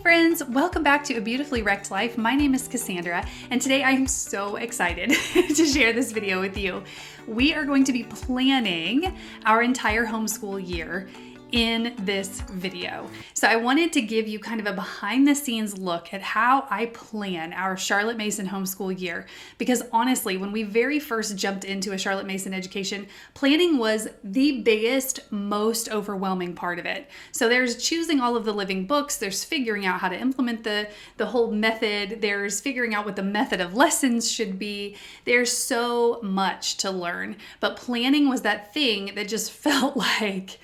friends, welcome back to A Beautifully Wrecked Life. My name is Cassandra, and today I am so excited to share this video with you. We are going to be planning our entire homeschool year in this video. So I wanted to give you kind of a behind the scenes look at how I plan our Charlotte Mason homeschool year. Because honestly, when we very first jumped into a Charlotte Mason education, planning was the biggest, most overwhelming part of it. So there's choosing all of the living books, there's figuring out how to implement the whole method, there's figuring out what the method of lessons should be. There's so much to learn. But planning was that thing that just felt like,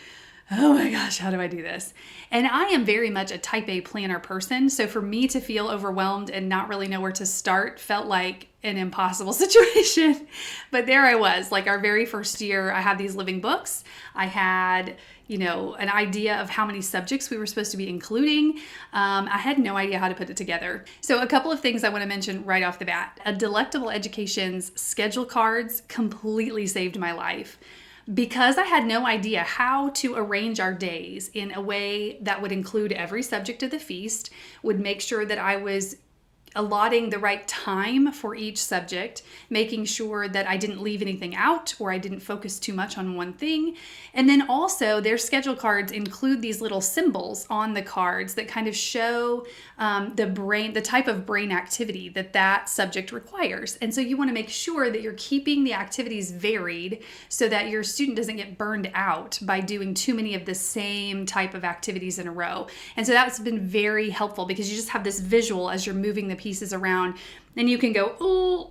oh my gosh, how do I do this? And I am very much a type A planner person. So for me to feel overwhelmed and not really know where to start felt like an impossible situation. But there I was, like our very first year, I had these living books. I had, an idea of how many subjects we were supposed to be including. I had no idea how to put it together. So a couple of things I want to mention right off the bat. A Delectable Education's schedule cards completely saved my life. Because I had no idea how to arrange our days in a way that would include every subject of the feast, would make sure that I was allotting the right time for each subject, making sure that I didn't leave anything out or I didn't focus too much on one thing. And then also their schedule cards include these little symbols on the cards that kind of show the type of brain activity that subject requires. And so you want to make sure that you're keeping the activities varied so that your student doesn't get burned out by doing too many of the same type of activities in a row. And so that's been very helpful because you just have this visual as you're moving the pieces around, and you can go, oh,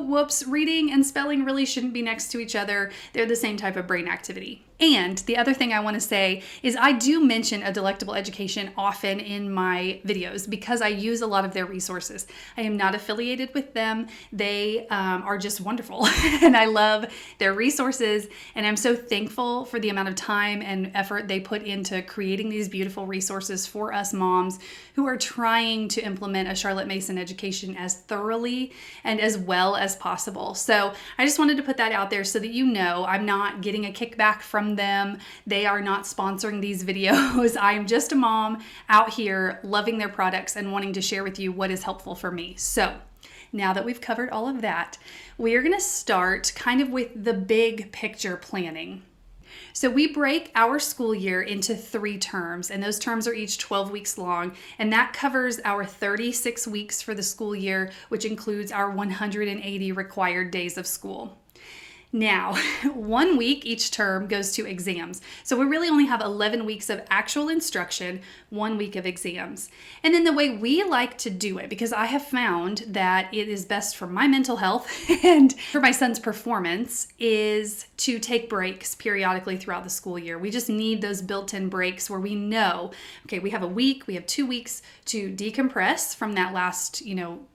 whoops, reading and spelling really shouldn't be next to each other. They're the same type of brain activity. And the other thing I want to say is I do mention A Delectable Education often in my videos because I use a lot of their resources. I am not affiliated with them. They are just wonderful and I love their resources, and I'm so thankful for the amount of time and effort they put into creating these beautiful resources for us moms who are trying to implement a Charlotte Mason education as thoroughly and as well as possible. So I just wanted to put that out there so that you know I'm not getting a kickback from them. They are not sponsoring these videos. I am just a mom out here loving their products and wanting to share with you what is helpful for me. So now that we've covered all of that, we are going to start kind of with the big picture planning. So we break our school year into 3 terms, and those terms are each 12 weeks long, and that covers our 36 weeks for the school year, which includes our 180 required days of school. Now, 1 week each term goes to exams. So we really only have 11 weeks of actual instruction, 1 week of exams. And then the way we like to do it, because I have found that it is best for my mental health and for my son's performance, is to take breaks periodically throughout the school year. We just need those built-in breaks where we know, okay, we have a week, we have 2 weeks to decompress from that last,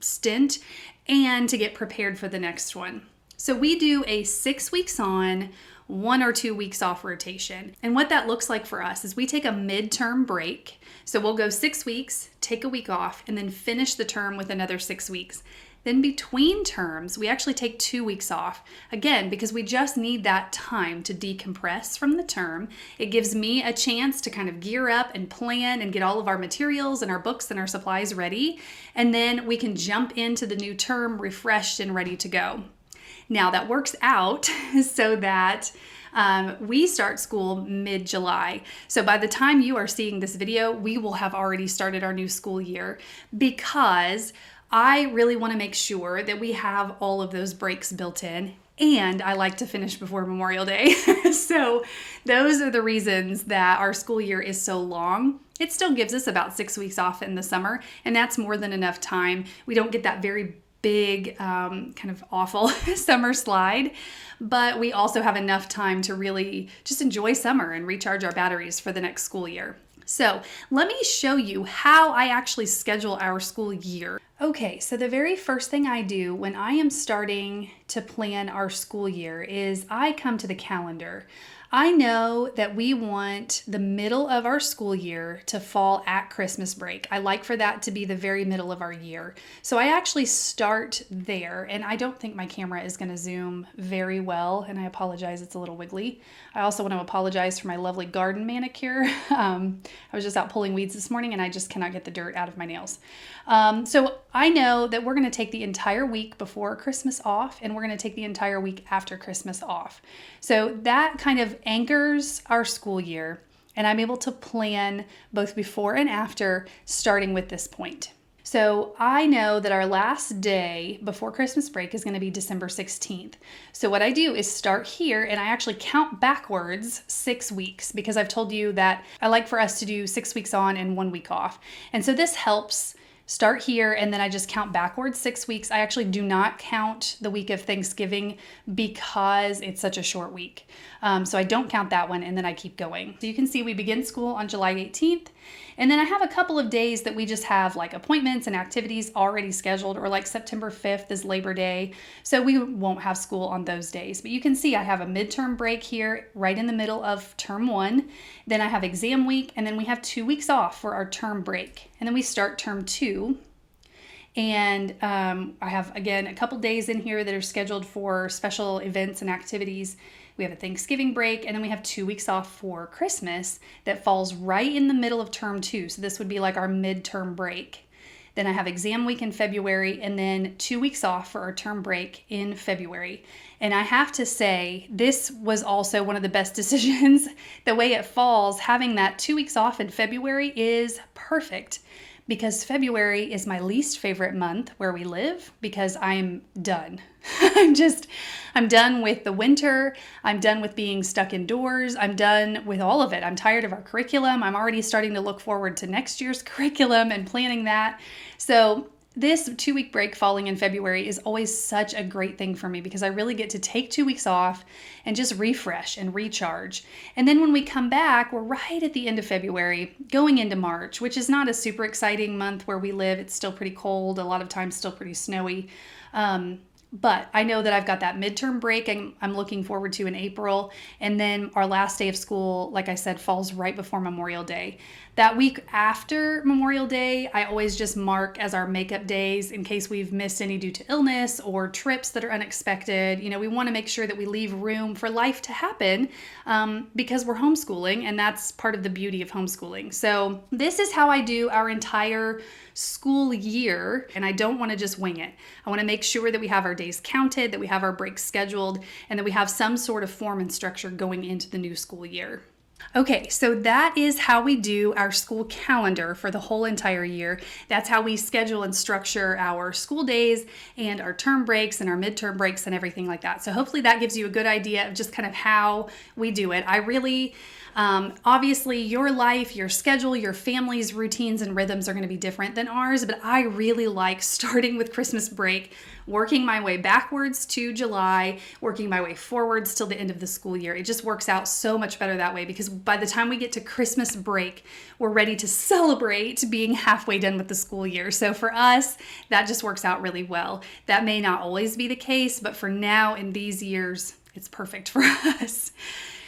stint and to get prepared for the next one. So we do a 6 weeks on, 1 or 2 weeks off rotation. And what that looks like for us is we take a midterm break. So we'll go 6 weeks, take a week off, and then finish the term with another 6 weeks. Then between terms, we actually take 2 weeks off. Again, because we just need that time to decompress from the term. It gives me a chance to kind of gear up and plan and get all of our materials and our books and our supplies ready. And then we can jump into the new term refreshed and ready to go. Now that works out so that we start school mid-July. So by the time you are seeing this video, we will have already started our new school year because I really want to make sure that we have all of those breaks built in, and I like to finish before Memorial Day. So those are the reasons that our school year is so long. It still gives us about 6 weeks off in the summer, and that's more than enough time. We don't get that very big, kind of awful summer slide, but we also have enough time to really just enjoy summer and recharge our batteries for the next school year. So let me show you how I actually schedule our school year. Okay, so the very first thing I do when I am starting to plan our school year is I come to the calendar. I know that we want the middle of our school year to fall at Christmas break. I like for that to be the very middle of our year. So I actually start there, and I don't think my camera is going to zoom very well, and I apologize, it's a little wiggly. I also want to apologize for my lovely garden manicure. I was just out pulling weeds this morning, and I just cannot get the dirt out of my nails. So I know that we're going to take the entire week before Christmas off, and we're going to take the entire week after Christmas off. So that kind of anchors our school year, and I'm able to plan both before and after, starting with this point. So I know that our last day before Christmas break is going to be December 16th. So what I do is start here, and I actually count backwards 6 weeks, because I've told you that I like for us to do 6 weeks on and 1 week off. And so this helps. Start here, and then I just count backwards 6 weeks. I actually do not count the week of Thanksgiving because it's such a short week. So I don't count that one, and then I keep going. So you can see we begin school on July 18th, and then I have a couple of days that we just have like appointments and activities already scheduled, or like September 5th is Labor Day. So we won't have school on those days. But you can see I have a midterm break here right in the middle of term 1. Then I have exam week, and then we have 2 weeks off for our term break. And then we start term 2. And I have, again, a couple days in here that are scheduled for special events and activities. We have a Thanksgiving break, and then we have 2 weeks off for Christmas that falls right in the middle of term 2. So this would be like our midterm break. Then I have exam week in February, and then 2 weeks off for our term break in February. And I have to say, this was also one of the best decisions. The way it falls, having that 2 weeks off in February is perfect, because February is my least favorite month where we live, because I'm done. I'm done with the winter. I'm done with being stuck indoors. I'm done with all of it. I'm tired of our curriculum. I'm already starting to look forward to next year's curriculum and planning that. So this 2 week break falling in February is always such a great thing for me, because I really get to take 2 weeks off and just refresh and recharge. And then when we come back, we're right at the end of February, going into March, which is not a super exciting month where we live. It's still pretty cold, a lot of times still pretty snowy. But I know that I've got that midterm break I'm looking forward to in April. And then our last day of school, like I said, falls right before Memorial Day. That week after Memorial Day, I always just mark as our makeup days in case we've missed any due to illness or trips that are unexpected. You know, we want to make sure that we leave room for life to happen because we're homeschooling, and that's part of the beauty of homeschooling. So this is how I do our entire school year, and I don't want to just wing it. I want to make sure that we have our days counted, that we have our breaks scheduled, and that we have some sort of form and structure going into the new school year. Okay, so that is how we do our school calendar for the whole entire year. That's how we schedule and structure our school days and our term breaks and our midterm breaks and everything like that. So hopefully that gives you a good idea of just kind of how we do it. I really, obviously your life, your schedule, your family's routines and rhythms are going to be different than ours, but I really like starting with Christmas break, working my way backwards to July, working my way forwards till the end of the school year. It just works out so much better that way, because by the time we get to Christmas break, we're ready to celebrate being halfway done with the school year. So for us, that just works out really well. That may not always be the case, but for now in these years, it's perfect for us.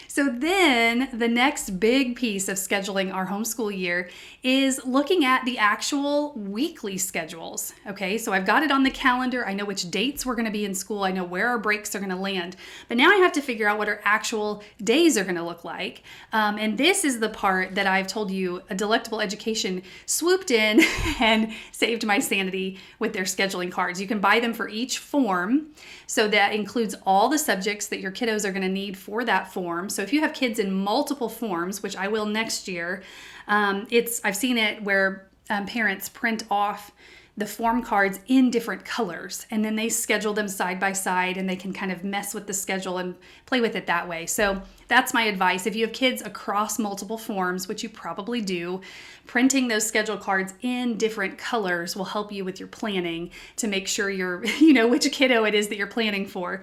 So then the next big piece of scheduling our homeschool year is looking at the actual weekly schedules. Okay, so I've got it on the calendar. I know which dates we're going to be in school. I know where our breaks are going to land. But now I have to figure out what our actual days are going to look like. And this is the part that I've told you a Delectable Education swooped in and saved my sanity with their scheduling cards. You can buy them for each form. So that includes all the subjects that your kiddos are going to need for that form. So if you have kids in multiple forms, which I will next year, I've seen it where parents print off the form cards in different colors, and then they schedule them side by side, and they can kind of mess with the schedule and play with it that way. So that's my advice. If you have kids across multiple forms, which you probably do, printing those schedule cards in different colors will help you with your planning to make sure which kiddo it is that you're planning for.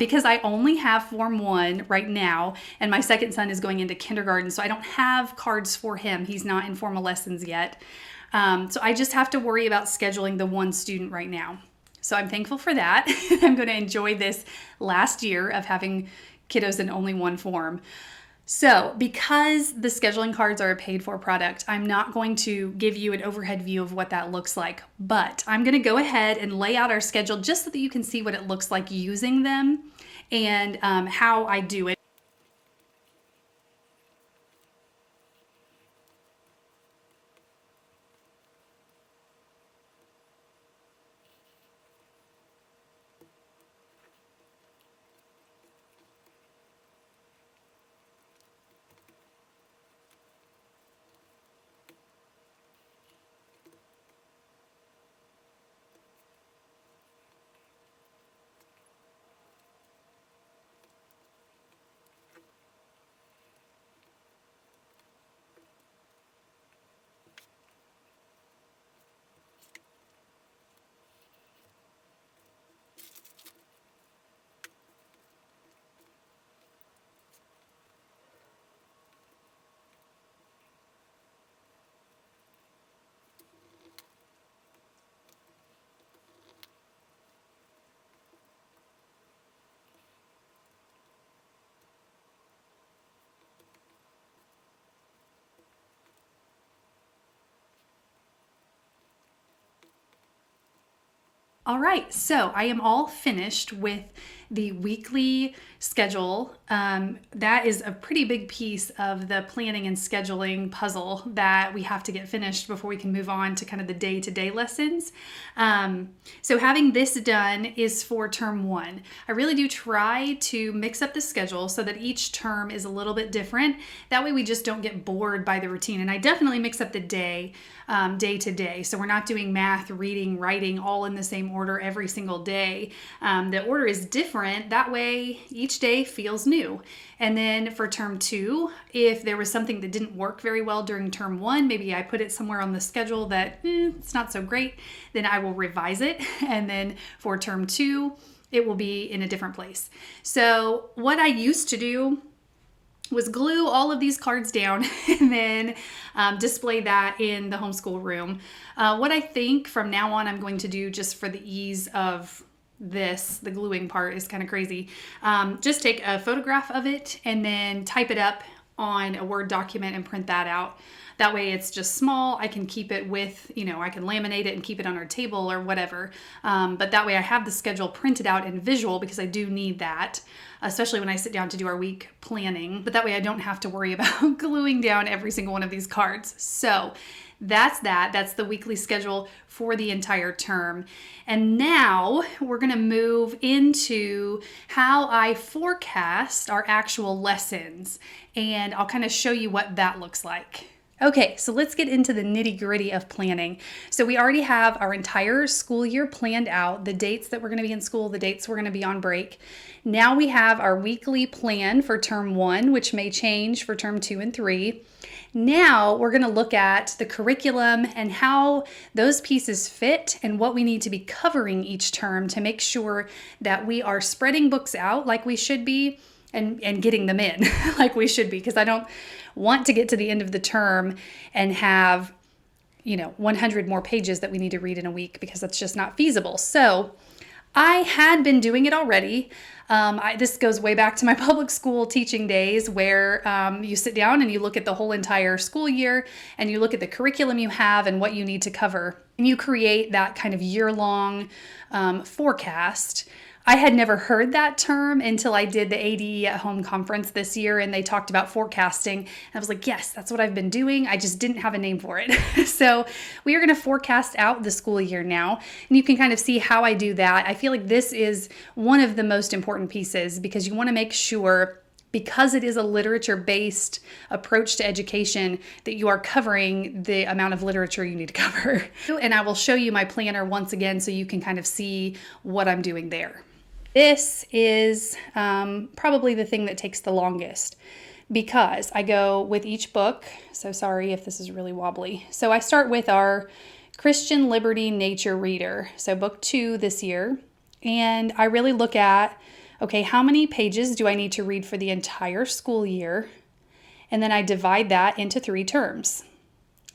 Because I only have Form 1 right now, and my second son is going into kindergarten, so I don't have cards for him. He's not in formal lessons yet. So I just have to worry about scheduling the one student right now. So I'm thankful for that. I'm going to enjoy this last year of having kiddos in only one form. So because the scheduling cards are a paid for product, I'm not going to give you an overhead view of what that looks like, but I'm going to go ahead and lay out our schedule just so that you can see what it looks like using them and how I do it. All right, so I am all finished with the weekly schedule. That is a pretty big piece of the planning and scheduling puzzle that we have to get finished before we can move on to kind of the day-to-day lessons. So having this done is for term 1. I really do try to mix up the schedule so that each term is a little bit different. That way we just don't get bored by the routine. And I definitely mix up the day to day. So we're not doing math, reading, writing all in the same order every single day. The order is different. That way each day feels new. And then for term 2, if there was something that didn't work very well during term 1, maybe I put it somewhere on the schedule that it's not so great, then I will revise it. And then for term 2, it will be in a different place. So what I used to do was glue all of these cards down and then display that in the homeschool room. What I think from now on I'm going to do, just for the ease of this, the gluing part is kind of crazy, just take a photograph of it and then type it up on a Word document and print that out. That way it's just small. I can keep it with, I can laminate it and keep it on our table or whatever. But that way I have the schedule printed out in visual, because I do need that, especially when I sit down to do our week planning. But that way I don't have to worry about gluing down every single one of these cards. So that's that. That's the weekly schedule for the entire term. And now we're going to move into how I forecast our actual lessons. And I'll kind of show you what that looks like. Okay, so let's get into the nitty-gritty of planning. So we already have our entire school year planned out, the dates that we're going to be in school, the dates we're going to be on break. Now we have our weekly plan for term 1, which may change for term 2 and 3. Now we're going to look at the curriculum and how those pieces fit and what we need to be covering each term to make sure that we are spreading books out like we should be and getting them in like we should be, because I don't want to get to the end of the term and have 100 more pages that we need to read in a week, because that's just not feasible. So I had been doing it already. This goes way back to my public school teaching days, where you sit down and you look at the whole entire school year and you look at the curriculum you have and what you need to cover, and you create that kind of year-long forecast. I had never heard that term until I did the ADE at Home conference this year, and they talked about forecasting. And I was like, yes, that's what I've been doing. I just didn't have a name for it. So we are going to forecast out the school year now, and you can kind of see how I do that. I feel like this is one of the most important pieces, because you want to make sure, because it is a literature-based approach to education, that you are covering the amount of literature you need to cover. And I will show you my planner once again so you can kind of see what I'm doing there. This is probably the thing that takes the longest, because I go with each book. So sorry if this is really wobbly. So I start with our Christian Liberty Nature Reader, so book 2 this year. And I really look at, okay, how many pages do I need to read for the entire school year? And then I divide that into 3 terms.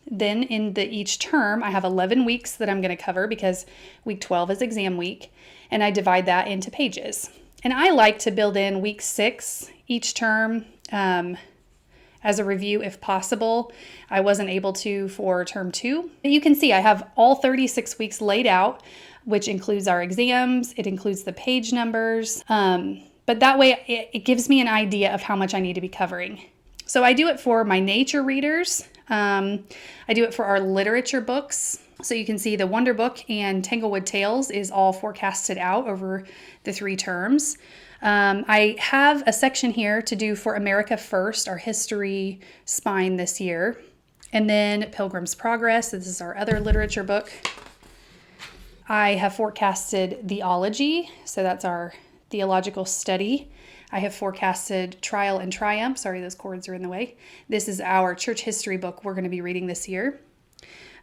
Then in each term, I have 11 weeks that I'm going to cover, because week 12 is exam week, and I divide that into pages. And I like to build in week 6 each term as a review if possible. I wasn't able to for term 2. But you can see I have all 36 weeks laid out, which includes our exams. It includes the page numbers. But that way it gives me an idea of how much I need to be covering. So I do it for my nature readers. I do it for our literature books. So you can see the Wonder Book and Tanglewood Tales is all forecasted out over the 3 terms. I have a section here to do for America First, our history spine this year. And then Pilgrim's Progress, this is our other literature book. I have forecasted theology, so that's our theological study. I have forecasted Trial and Triumph. Sorry, those cords are in the way. This is our church history book we're going to be reading this year.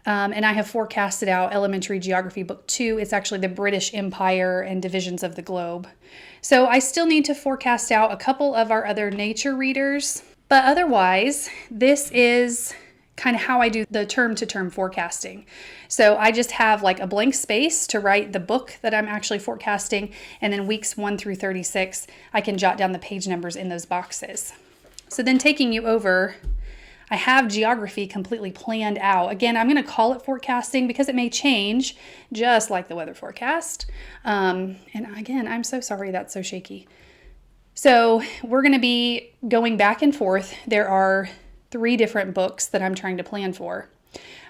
And I have forecasted out Elementary Geography Book 2. It's actually the British Empire and Divisions of the Globe. So I still need to forecast out a couple of our other nature readers. But otherwise, this is kind of how I do the term-to-term forecasting. So I just have like a blank space to write the book that I'm actually forecasting. And then weeks 1 through 36, I can jot down the page numbers in those boxes. So then taking you over, I have geography completely planned out. Again, I'm going to call it forecasting because it may change, just like the weather forecast. And again, I'm so sorry that's so shaky. So we're going to be going back and forth. There are 3 different books that I'm trying to plan for.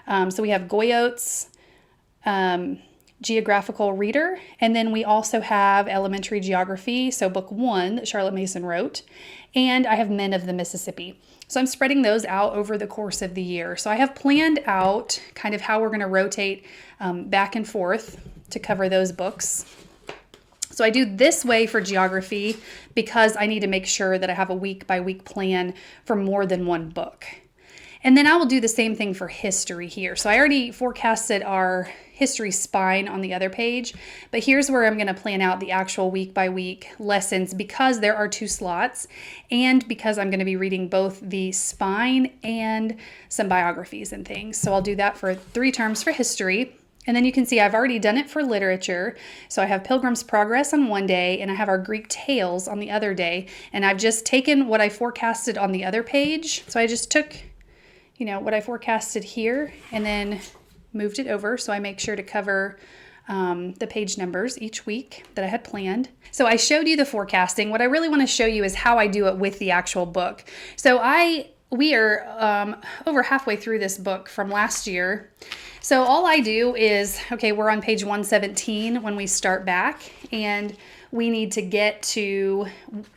So we have Goyot's Geographical Reader, and then we also have Elementary Geography, so book 1 that Charlotte Mason wrote, and I have Men of the Mississippi. So I'm spreading those out over the course of the year. So I have planned out kind of how we're going to rotate back and forth to cover those books. So I do this way for geography because I need to make sure that I have a week-by-week plan for more than one book. And then I will do the same thing for history here. So I already forecasted our history spine on the other page, but here's where I'm going to plan out the actual week-by-week lessons because there are 2 slots and because I'm going to be reading both the spine and some biographies and things. So I'll do that for 3 terms for history. And then you can see I've already done it for literature. So I have Pilgrim's Progress on one day and I have our Greek Tales on the other day. And I've just taken what I forecasted on the other page. So I just took, what I forecasted here and then moved it over. So I make sure to cover the page numbers each week that I had planned. So I showed you the forecasting. What I really want to show you is how I do it with the actual book. So we are over halfway through this book from last year. So all I do is, we're on page 117 when we start back, and we need to get to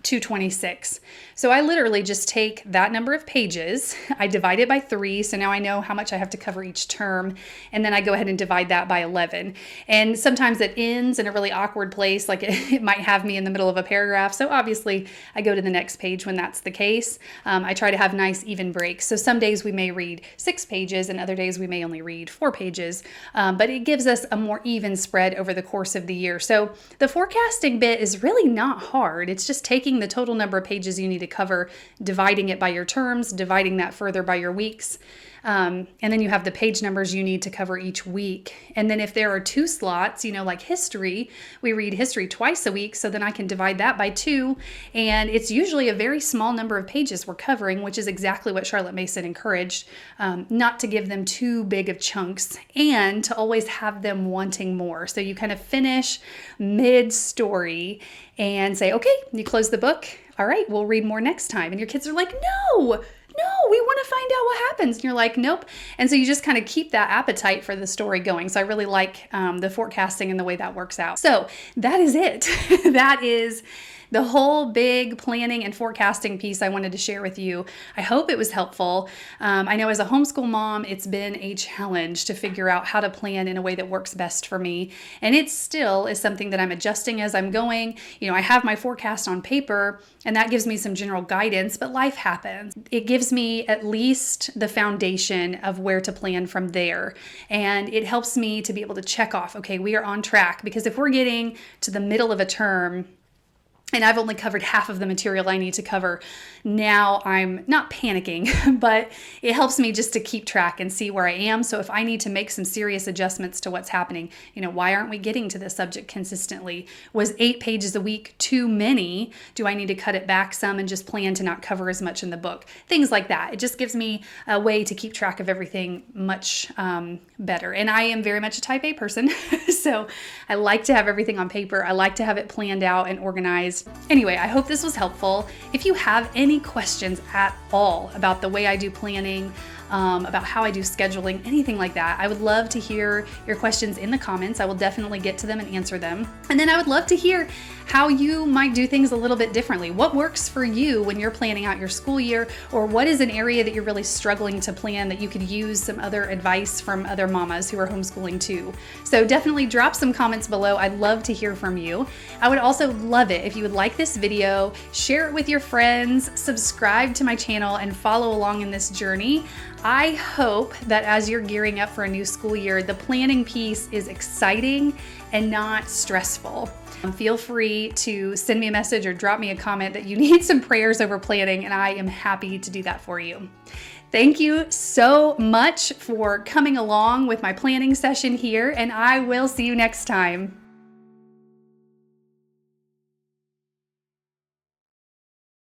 226. So I literally just take that number of pages, I divide it by 3, so now I know how much I have to cover each term, and then I go ahead and divide that by 11. And sometimes it ends in a really awkward place, like it might have me in the middle of a paragraph, so obviously I go to the next page when that's the case. I try to have nice even breaks, so some days we may read 6 pages, and other days we may only read 4 pages, but it gives us a more even spread over the course of the year. So the forecasting bit is really not hard. It's just taking the total number of pages you need to cover, dividing it by your terms, dividing that further by your weeks. And then you have the page numbers you need to cover each week. And then if there are 2 slots, like history, we read history twice a week. So then I can divide that by 2. And it's usually a very small number of pages we're covering, which is exactly what Charlotte Mason encouraged, not to give them too big of chunks and to always have them wanting more. So you kind of finish mid-story and say, okay, you close the book. All right, we'll read more next time. And your kids are like, no, we want to find out what happens. And you're like, nope. And so you just kind of keep that appetite for the story going. So I really like the forecasting and the way that works out. So that is it. That is the whole big planning and forecasting piece I wanted to share with you. I hope it was helpful. I know as a homeschool mom, it's been a challenge to figure out how to plan in a way that works best for me. And it still is something that I'm adjusting as I'm going. I have my forecast on paper and that gives me some general guidance, but life happens. It gives me at least the foundation of where to plan from there. And it helps me to be able to check off, okay, we are on track. Because if we're getting to the middle of a term and I've only covered half of the material I need to cover. Now I'm not panicking, but it helps me just to keep track and see where I am. So if I need to make some serious adjustments to what's happening, why aren't we getting to this subject consistently? Was 8 pages a week too many? Do I need to cut it back some and just plan to not cover as much in the book? Things like that. It just gives me a way to keep track of everything much better. And I am very much a type A person, so I like to have everything on paper. I like to have it planned out and organized. Anyway, I hope this was helpful. If you have any questions at all about the way I do planning, about how I do scheduling, anything like that, I would love to hear your questions in the comments. I will definitely get to them and answer them. And then I would love to hear how you might do things a little bit differently. What works for you when you're planning out your school year, or what is an area that you're really struggling to plan that you could use some other advice from other mamas who are homeschooling too. So definitely drop some comments below. I'd love to hear from you. I would also love it if you would like this video, share it with your friends, subscribe to my channel, and follow along in this journey. I hope that as you're gearing up for a new school year, the planning piece is exciting and not stressful. Feel free to send me a message or drop me a comment that you need some prayers over planning, and I am happy to do that for you. Thank you so much for coming along with my planning session here, and I will see you next time.